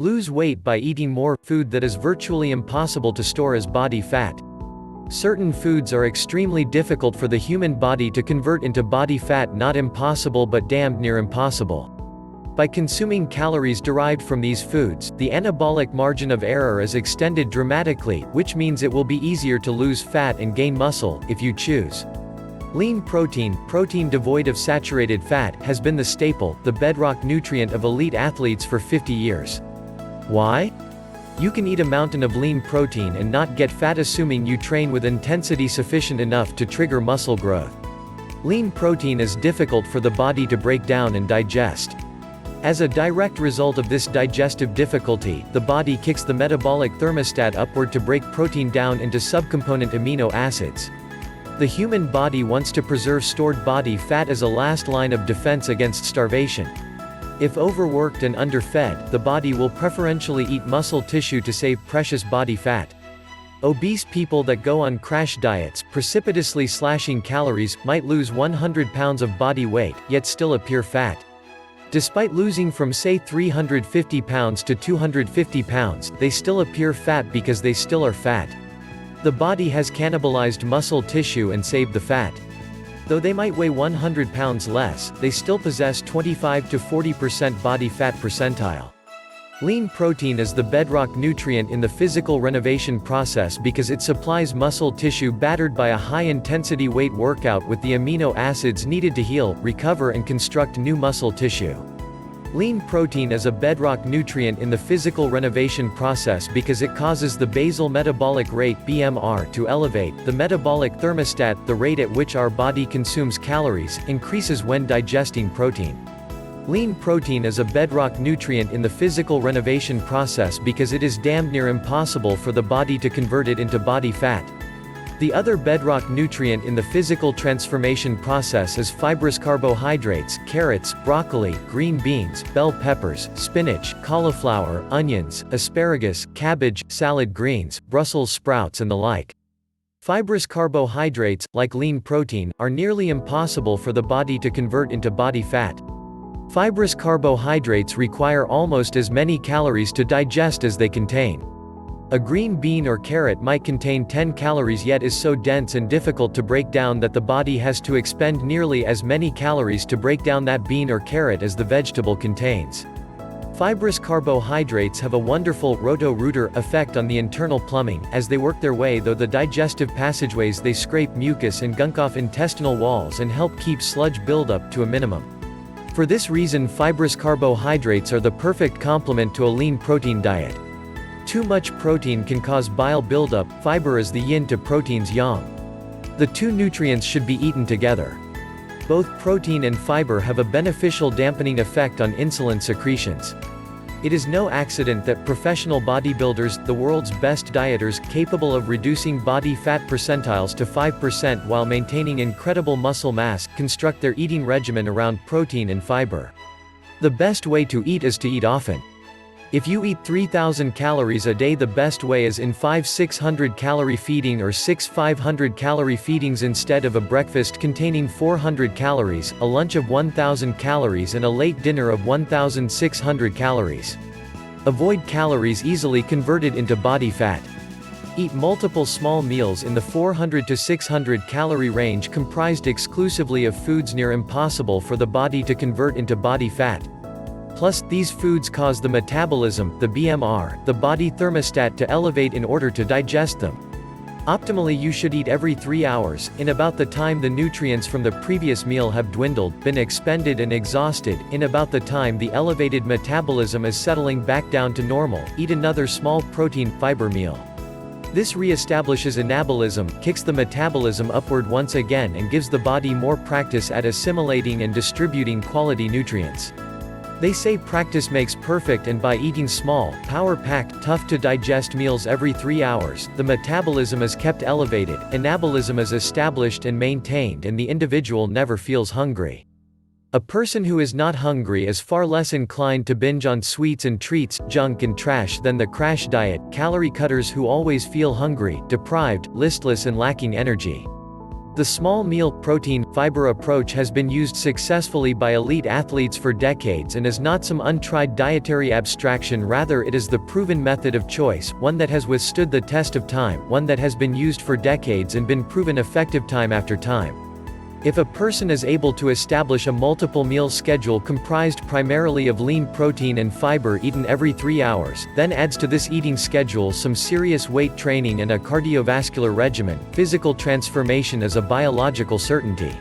Lose weight by eating more food that is virtually impossible to store as body fat. Certain foods are extremely difficult for the human body to convert into body fat, not impossible but damned near impossible. By consuming calories derived from these foods, the anabolic margin of error is extended dramatically, which means it will be easier to lose fat and gain muscle, if you choose. Lean protein, protein devoid of saturated fat, has been the staple, the bedrock nutrient of elite athletes for 50 years. Why? You can eat a mountain of lean protein and not get fat assuming you train with intensity sufficient enough to trigger muscle growth. Lean protein is difficult for the body to break down and digest. As a direct result of this digestive difficulty, the body kicks the metabolic thermostat upward to break protein down into subcomponent amino acids. The human body wants to preserve stored body fat as a last line of defense against starvation. If overworked and underfed, the body will preferentially eat muscle tissue to save precious body fat. Obese people that go on crash diets, precipitously slashing calories, might lose 100 pounds of body weight, yet still appear fat. Despite losing from say 350 pounds to 250 pounds, they still appear fat because they still are fat. The body has cannibalized muscle tissue and saved the fat. Though they might weigh 100 pounds less, they still possess 25 to 40% body fat percentile. Lean protein is the bedrock nutrient in the physical renovation process because it supplies muscle tissue battered by a high-intensity weight workout with the amino acids needed to heal, recover and construct new muscle tissue. Lean protein is a bedrock nutrient in the physical renovation process because it causes the basal metabolic rate (BMR) to elevate. The metabolic thermostat, the rate at which our body consumes calories, increases when digesting protein. Lean protein is a bedrock nutrient in the physical renovation process because it is damned near impossible for the body to convert it into body fat. The other bedrock nutrient in the physical transformation process is fibrous carbohydrates, carrots, broccoli, green beans, bell peppers, spinach, cauliflower, onions, asparagus, cabbage, salad greens, Brussels sprouts and the like. Fibrous carbohydrates, like lean protein, are nearly impossible for the body to convert into body fat. Fibrous carbohydrates require almost as many calories to digest as they contain. A green bean or carrot might contain 10 calories yet is so dense and difficult to break down that the body has to expend nearly as many calories to break down that bean or carrot as the vegetable contains. Fibrous carbohydrates have a wonderful Roto-Rooter effect on the internal plumbing, as they work their way through the digestive passageways. They scrape mucus and gunk off intestinal walls and help keep sludge buildup to a minimum. For this reason, fibrous carbohydrates are the perfect complement to a lean protein diet. Too much protein can cause bile buildup. Fiber is the yin to protein's yang. The two nutrients should be eaten together. Both protein and fiber have a beneficial dampening effect on insulin secretions. It is no accident that professional bodybuilders, the world's best dieters, capable of reducing body fat percentiles to 5% while maintaining incredible muscle mass, construct their eating regimen around protein and fiber. The best way to eat is to eat often. If you eat 3,000 calories a day, the best way is in 5 600 calorie feeding or 6 500 calorie feedings instead of a breakfast containing 400 calories, a lunch of 1,000 calories and a late dinner of 1,600 calories. Avoid calories easily converted into body fat. Eat multiple small meals in the 400 to 600 calorie range comprised exclusively of foods near impossible for the body to convert into body fat. Plus, these foods cause the metabolism, the BMR, the body thermostat to elevate in order to digest them. Optimally, you should eat every 3 hours, in about the time the nutrients from the previous meal have dwindled, been expended and exhausted. In about the time the elevated metabolism is settling back down to normal, eat another small protein-fiber meal. This re-establishes anabolism, kicks the metabolism upward once again and gives the body more practice at assimilating and distributing quality nutrients. They say practice makes perfect, and by eating small, power-packed, tough-to-digest meals every 3 hours, the metabolism is kept elevated, anabolism is established and maintained, and the individual never feels hungry. A person who is not hungry is far less inclined to binge on sweets and treats, junk and trash than the crash diet, calorie cutters who always feel hungry, deprived, listless and lacking energy. The small meal, protein, fiber approach has been used successfully by elite athletes for decades and is not some untried dietary abstraction, rather it is the proven method of choice, one that has withstood the test of time, one that has been used for decades and been proven effective time after time. If a person is able to establish a multiple meal schedule comprised primarily of lean protein and fiber eaten every 3 hours, then adds to this eating schedule some serious weight training and a cardiovascular regimen, physical transformation is a biological certainty.